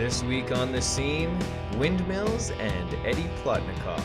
This week on the scene, Windmills and Eddie Plotnikoff.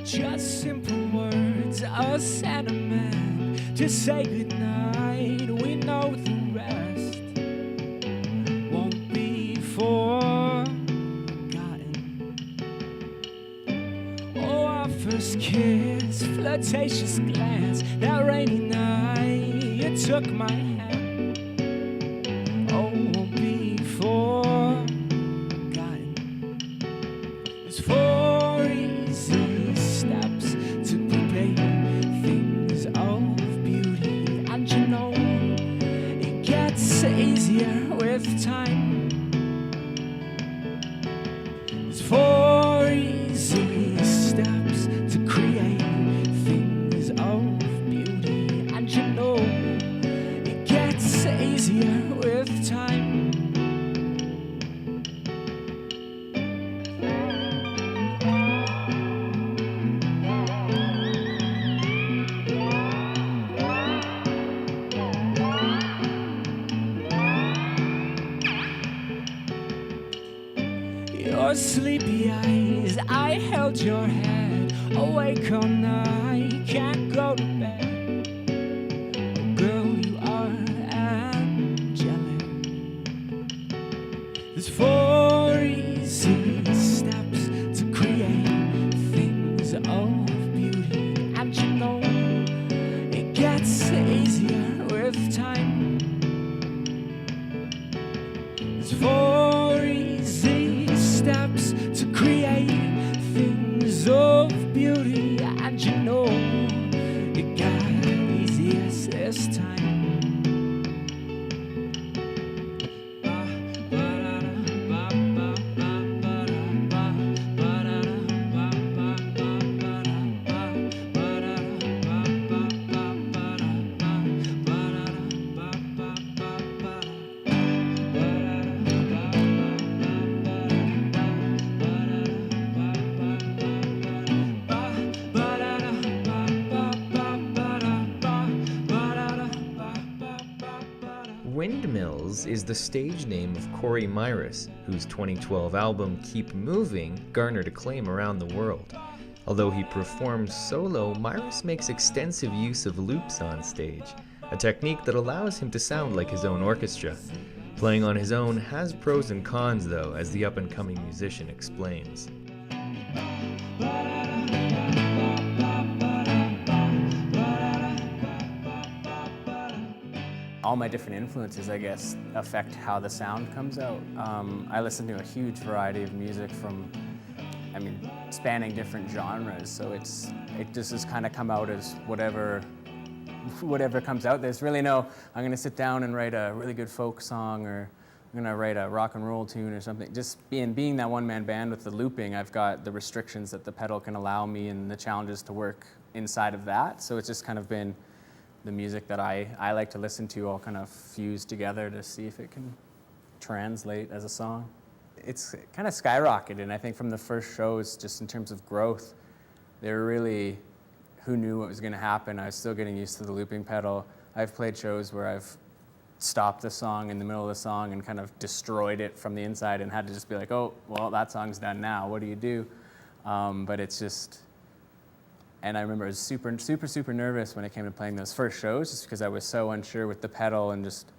Just simple words, a sentiment to say goodnight. We know the rest won't be forgotten. Oh, our first kiss, flirtatious glance, that rainy night you took my hand. Oh, won't be forgotten. It's four easy steps to prepare things of beauty, and you know it gets easier with time. There's four easy steps to create things of beauty, and you know it gets easier with time. Your sleepy eyes, I held your head, awake all night, can't go to bed. Oh, girl, you are angelic. There's four easy steps to create things of beauty, and you know it gets easier with time. There's four easy steps to create things of beauty, and you know it got easiest this time. Windmills is the stage name of Corey Myris, whose 2012 album Keep Moving garnered acclaim around the world. Although he performs solo, Myris makes extensive use of loops on stage, a technique that allows him to sound like his own orchestra. Playing on his own has pros and cons though, as the up-and-coming musician explains. All my different influences, I guess, affect how the sound comes out. I listen to a huge variety of music from, spanning different genres. So it just has kind of come out as whatever comes out. There's really no, I'm gonna sit down and write a really good folk song, or I'm gonna write a rock and roll tune or something. Just being that one-man band with the looping, I've got the restrictions that the pedal can allow me and the challenges to work inside of that. So it's just kind of been the music that I like to listen to all kind of fused together to see if it can translate as a song. It's kind of skyrocketed, and I think from the first shows, just in terms of growth, they're really who knew what was going to happen? I was still getting used to the looping pedal. I've played shows where I've stopped the song in the middle of the song and kind of destroyed it from the inside and had to just be like, oh, well, that song's done now. What do you do? But it's just, and I remember I was super, super, super nervous when it came to playing those first shows, just because I was so unsure with the pedal and just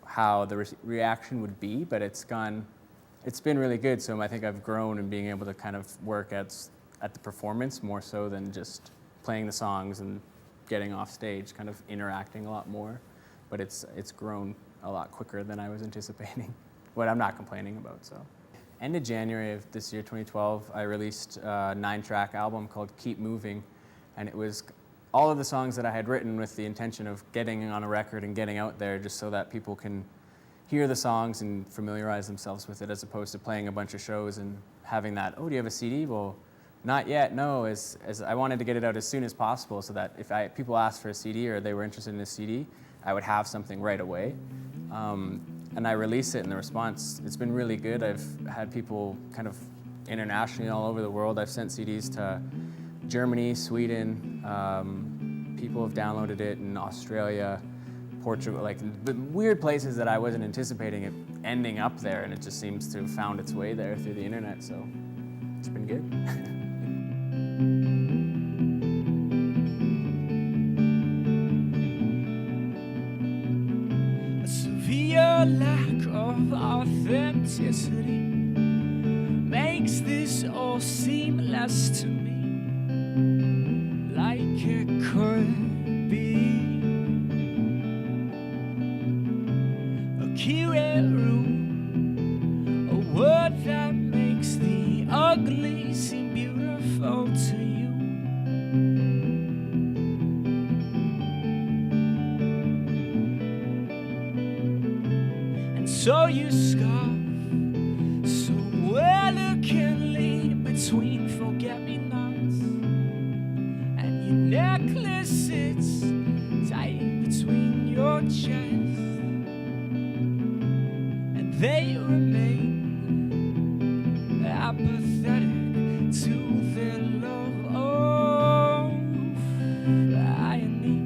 how the reaction would be. But it's been really good. So I think I've grown in being able to kind of work at the performance more so than just playing the songs and getting off stage, kind of interacting a lot more. But it's grown a lot quicker than I was anticipating, what I'm not complaining about. So, end of January of this year, 2012, I released a 9-track album called Keep Moving, and it was all of the songs that I had written with the intention of getting on a record and getting out there, just so that people can hear the songs and familiarize themselves with it, as opposed to playing a bunch of shows and having that, oh, do you have a CD? Well, not yet, no. As I wanted to get it out as soon as possible, so that if people asked for a CD or they were interested in a CD, I would have something right away. And I released it, and the response, it's been really good. I've had people kind of internationally all over the world. I've sent CDs to Germany, Sweden. People have downloaded it in Australia, Portugal, like the weird places that I wasn't anticipating it ending up there, and it just seems to have found its way there through the internet, so it's been good. Severe lack of authenticity makes this all seem less to me like it could be. A kireru, a word that makes the ugly seem beautiful to you. So you scarf so elegantly between forget-me-nots, and your necklace sits tight between your chests, and they remain apathetic to their love of irony.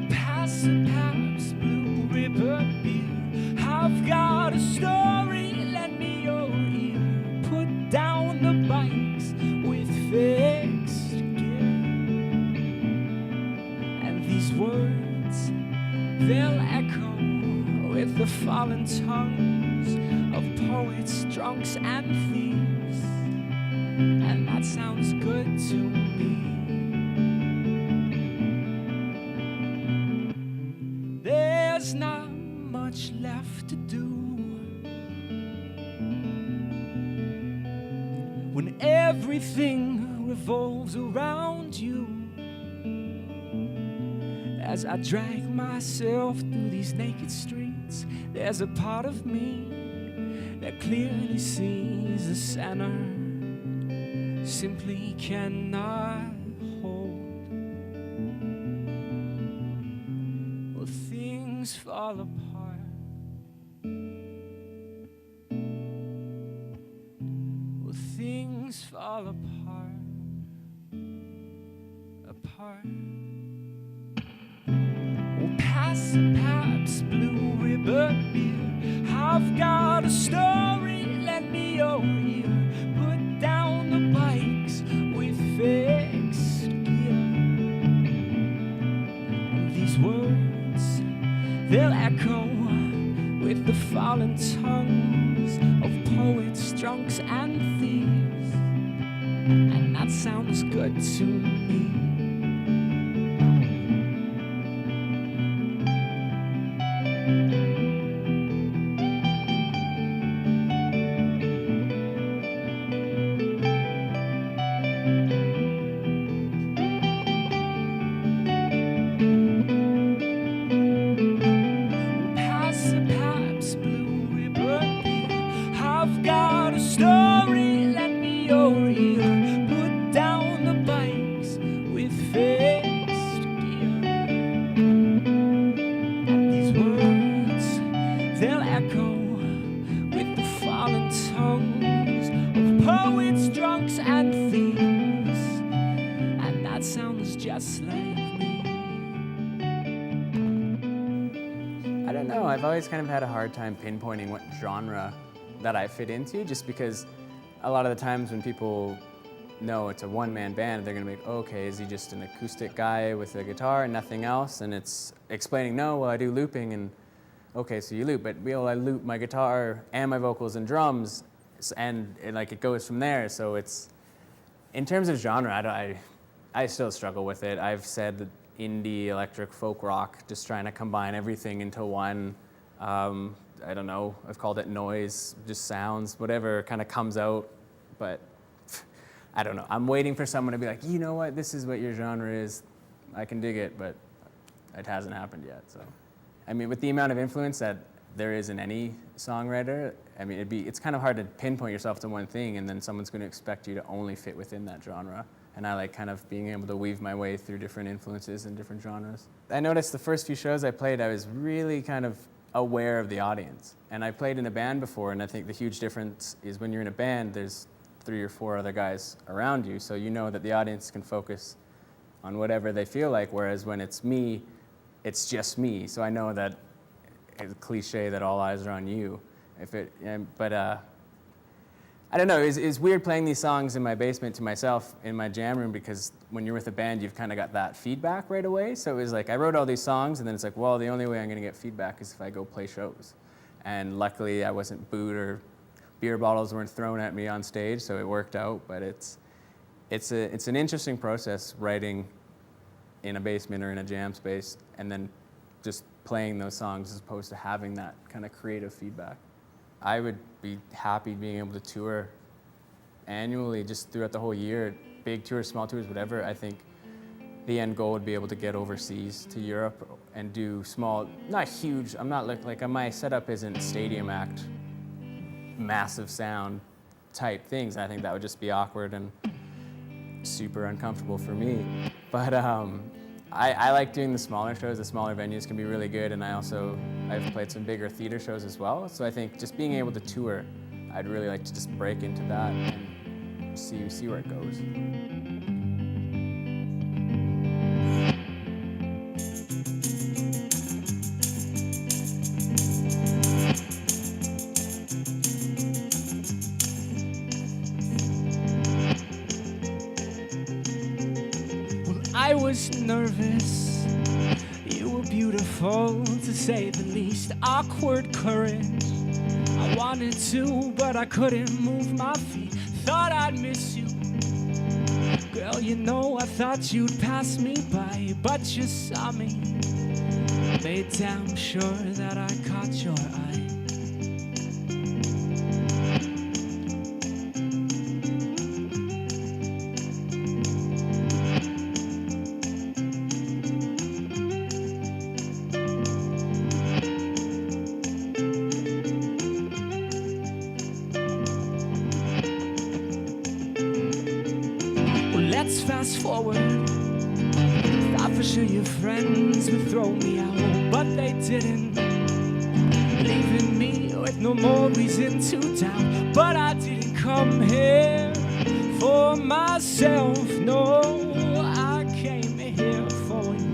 Perhaps blue ribbon beer. I've got a story, lend me your ear. Put down the bikes with fixed gear, and these words, they'll echo with the fallen tongues of poets, drunks, and thieves, and that sounds good to me. There's not much left to do when everything revolves around you. As I drag myself through these naked streets, there's a part of me that clearly sees the center, simply cannot hold. Well, things fall apart. Well, things fall apart. Well, pass the Pabst Blue Ribbon beer. I've got a story, lend me your ear. Put down the bikes with fixed gear, and these words, they'll echo with the fallen tongues of poets, drunks, and thieves, and that sounds good to me. Pass the Pabst Blue Ribbon beer. I've got a story, lend me your ear. Put down the bikes with just like me. I don't know, I've always kind of had a hard time pinpointing what genre that I fit into, just because a lot of the times when people know it's a one-man band, they're gonna be like, okay, is he just an acoustic guy with a guitar and nothing else? And it's explaining, no, well, I do looping, and okay, so you loop, but I loop my guitar and my vocals and drums, and like it goes from there. So it's, in terms of genre, I still struggle with it. I've said that indie, electric, folk rock, just trying to combine everything into one. I don't know, I've called it noise, just sounds, whatever kind of comes out, but I don't know. I'm waiting for someone to be like, you know what, this is what your genre is. I can dig it, but it hasn't happened yet. So, I mean, with the amount of influence that there is in any songwriter, I mean, it's kind of hard to pinpoint yourself to one thing, and then someone's going to expect you to only fit within that genre. And I like kind of being able to weave my way through different influences and different genres. I noticed the first few shows I played, I was really kind of aware of the audience. And I played in a band before, and I think the huge difference is when you're in a band, there's 3 or 4 other guys around you, so you know that the audience can focus on whatever they feel like, whereas when it's me, it's just me. So I know that it's a cliche that all eyes are on you. I don't know, it's weird playing these songs in my basement to myself in my jam room, because when you're with a band, you've kind of got that feedback right away. So it was like, I wrote all these songs, and then it's like, well, the only way I'm going to get feedback is if I go play shows. And luckily, I wasn't booed or beer bottles weren't thrown at me on stage, so it worked out. But it's an interesting process, writing in a basement or in a jam space, and then just playing those songs as opposed to having that kind of creative feedback. I would be happy being able to tour annually just throughout the whole year, big tours, small tours, whatever. I think the end goal would be able to get overseas to Europe and do small, not huge, I'm not like my setup isn't stadium act, massive sound type things. I think that would just be awkward and super uncomfortable for me. But I like doing the smaller shows. The smaller venues can be really good, and I've played some bigger theater shows as well. So I think just being able to tour, I'd really like to just break into that and see where it goes. I was nervous, you were beautiful to say the least. Awkward courage, I wanted to, but I couldn't move my feet. Thought I'd miss you, girl, you know I thought you'd pass me by, but you saw me, made damn sure that I caught your eye. Let's fast forward. Thought for sure your friends would throw me out, but they didn't, leaving me with no more reason to doubt. But I didn't come here for myself, no, I came here for you.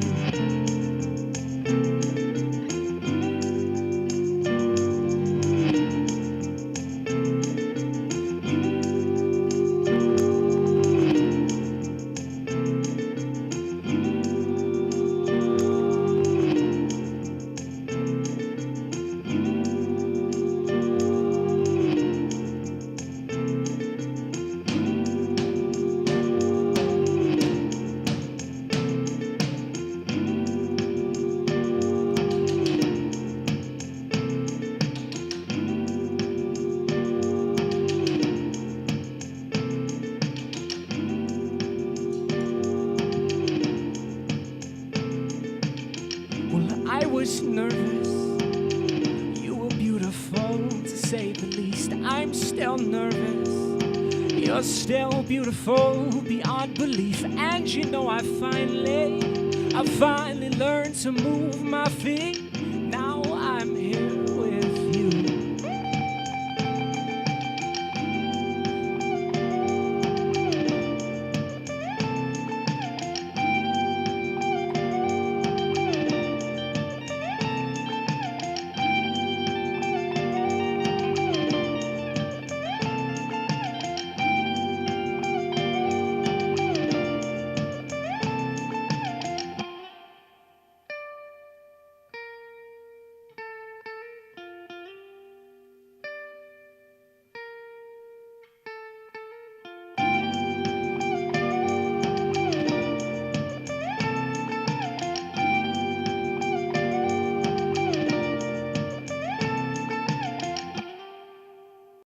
I was nervous, you were beautiful to say the least. I'm still nervous, you're still beautiful beyond belief. And you know I finally learned to move my feet.